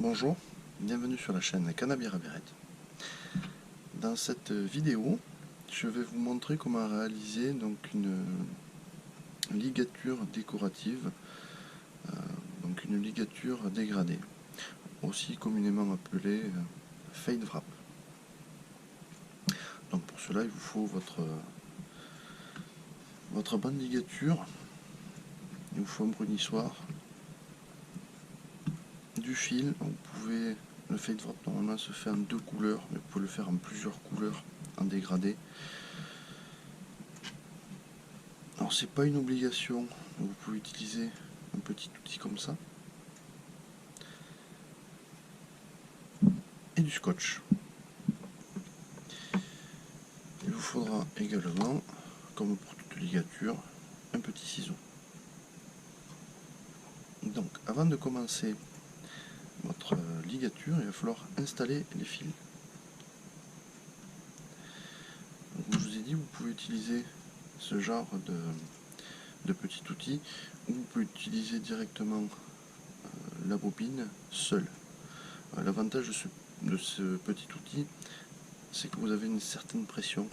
Bonjour, bienvenue sur la chaîne Canabira Beret. Dans cette vidéo, je vais vous montrer comment réaliser donc une ligature décorative, donc une ligature dégradée, aussi communément appelée fade wrap. Donc pour cela, il vous faut votre bande ligature, il vous faut un brunissoir, du fil. Vous pouvez, le fade wrap normalement se fait en 2 couleurs, mais vous pouvez le faire en plusieurs couleurs en dégradé. Alors c'est pas une obligation, vous pouvez utiliser un petit outil comme ça et du scotch. Il vous faudra également, comme pour toute ligature, un petit ciseau. Donc avant de commencer votre ligature, il va falloir installer les fils. Donc, comme je vous ai dit, vous pouvez utiliser ce genre de petit outil, ou vous pouvez utiliser directement la bobine seule. L'avantage de ce petit outil, c'est que vous avez une certaine pression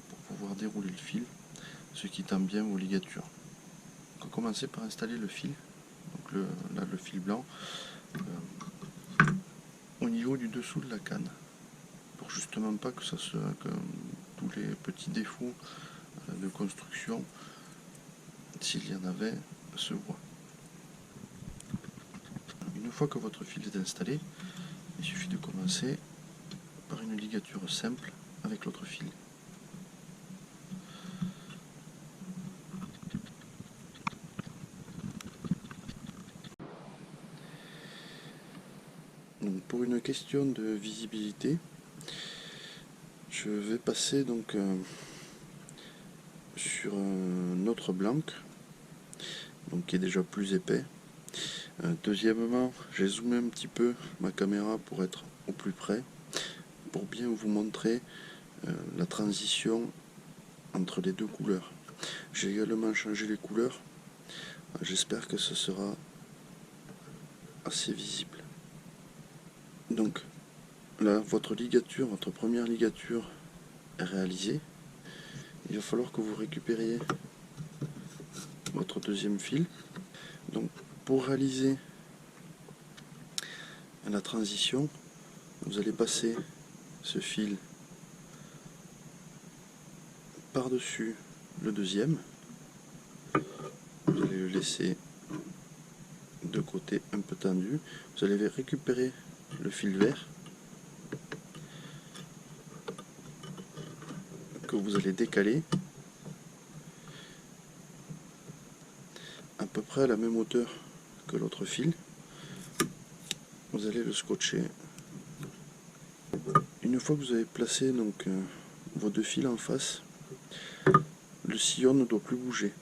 pour pouvoir dérouler le fil, ce qui tend bien vos ligatures. On va commencer par installer le fil, donc le fil blanc, au niveau du dessous de la canne, pour justement pas que tous les petits défauts de construction, s'il y en avait, se voient. Une fois que votre fil est installé, il suffit de commencer par une ligature simple avec l'autre fil. Donc pour une question de visibilité, je vais passer donc sur un autre blanc, donc qui est déjà plus épais. Deuxièmement, j'ai zoomé un petit peu ma caméra pour être au plus près, pour bien vous montrer la transition entre les deux couleurs. J'ai également changé les couleurs, j'espère que ce sera assez visible. Donc là, votre première ligature est réalisée. Il va falloir que vous récupériez votre deuxième fil. Donc pour réaliser la transition, vous allez passer ce fil par-dessus le deuxième. Vous allez le laisser de côté un peu tendu. Vous allez récupérer le fil vert que vous allez décaler à peu près à la même hauteur que l'autre fil. Vous allez le scotcher. Une fois que vous avez placé donc vos deux fils en face, le sillon ne doit plus bouger.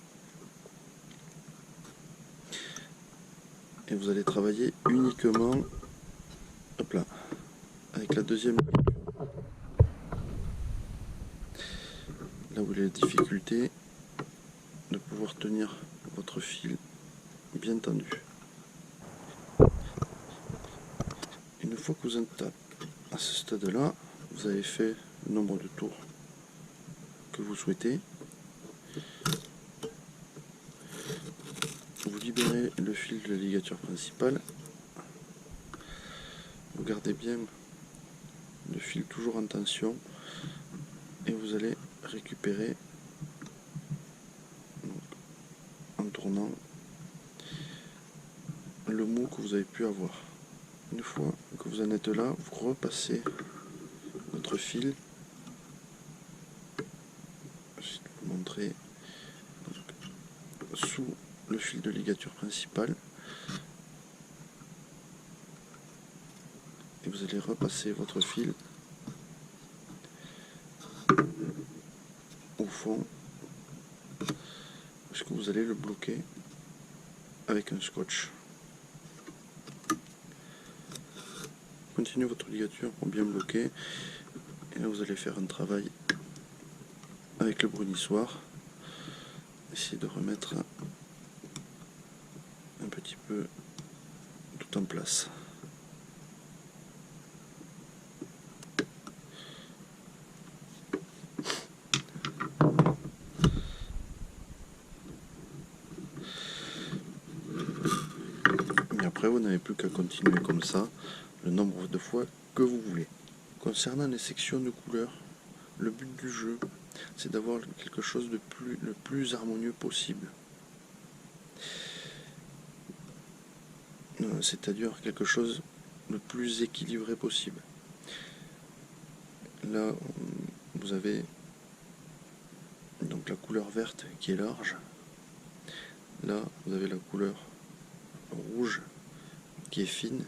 Et vous allez travailler uniquement, hop là, avec la deuxième. Là où il y a la difficulté de pouvoir tenir votre fil bien tendu. Une fois que vous êtes à ce stade-là, vous avez fait le nombre de tours que vous souhaitez. Vous libérez le fil de la ligature principale. Vous gardez bien le fil toujours en tension et vous allez récupérer en tournant le mou que vous avez pu avoir. Une fois que vous en êtes là, vous repassez votre fil. Je vais vous montrer sous le fil de ligature principale et vous allez repasser votre fil au fond parce que vous allez le bloquer avec un scotch. Continuez votre ligature pour bien bloquer et là vous allez faire un travail avec le brunissoir, essayer de remettre un petit peu tout en place. après vous n'avez plus qu'à continuer comme ça le nombre de fois que vous voulez. Concernant les sections de couleurs, le but du jeu, c'est d'avoir quelque chose de le plus harmonieux possible. C'est-à-dire quelque chose le plus équilibré possible. Là, vous avez donc la couleur verte qui est large. Là, vous avez la couleur rouge qui est fine.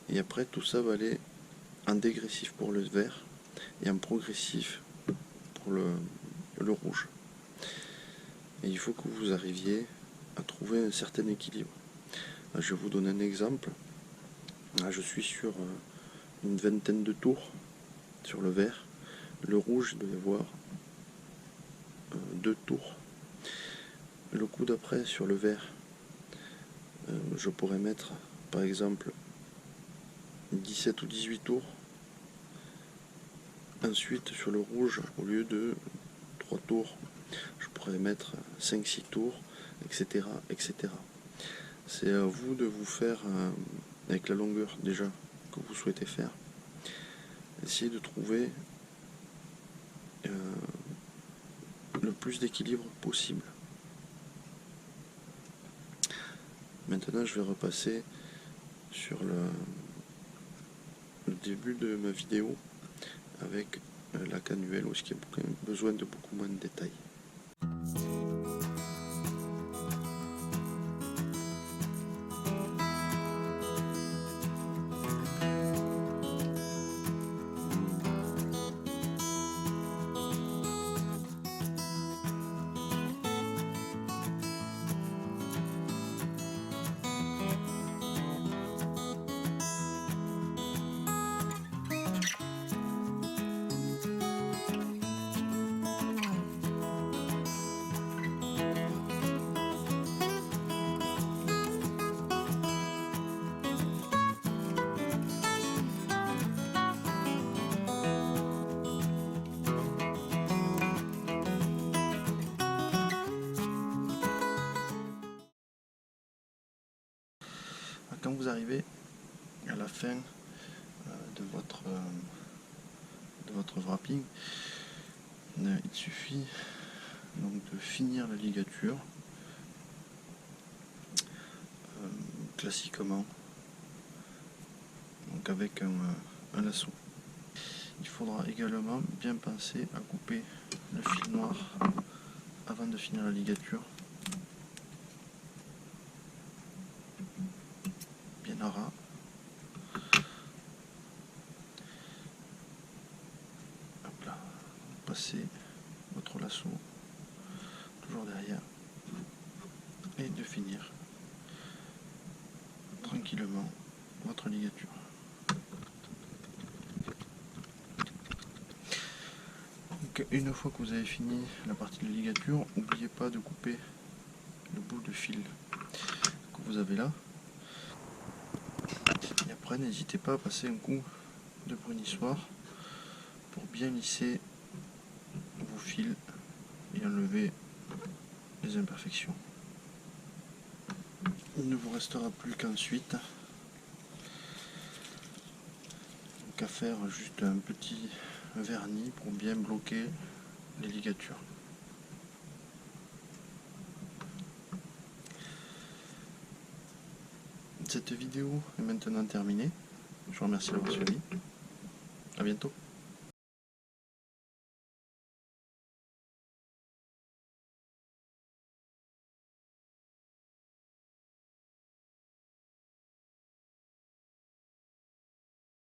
Et après, tout ça va aller en dégressif pour le vert et en progressif pour le rouge. Et il faut que vous arriviez à trouver un certain équilibre. Là, je vais vous donner un exemple. Là, je suis sur une vingtaine de tours sur le vert. Le rouge doit y avoir 2 tours. Le coup d'après sur le vert, je pourrais mettre par exemple 17 ou 18 tours. Ensuite sur le rouge, au lieu de 3 tours, je pourrais mettre 5-6 tours, etc. etc. C'est à vous de vous faire, avec la longueur déjà que vous souhaitez faire, essayer de trouver le plus d'équilibre possible. Maintenant, je vais repasser sur le début de ma vidéo avec la cannuelle, où il y a besoin de beaucoup moins de détails. Quand vous arrivez à la fin de votre wrapping, il suffit donc de finir la ligature classiquement, donc avec un lasso. Il faudra également bien penser à couper le fil noir avant de finir la ligature, bien à ras. Hop là. Passez votre lasso toujours derrière et de finir tranquillement votre ligature. Donc, une fois que vous avez fini la partie de la ligature, n'oubliez pas de couper le bout de fil que vous avez là. Et après, n'hésitez pas à passer un coup de brunissoir pour bien lisser vos fils et enlever les imperfections. Il ne vous restera plus qu'ensuite qu'à faire juste un petit vernis pour bien bloquer les ligatures. Cette vidéo est maintenant terminée. Je vous remercie d'avoir suivi. À bientôt.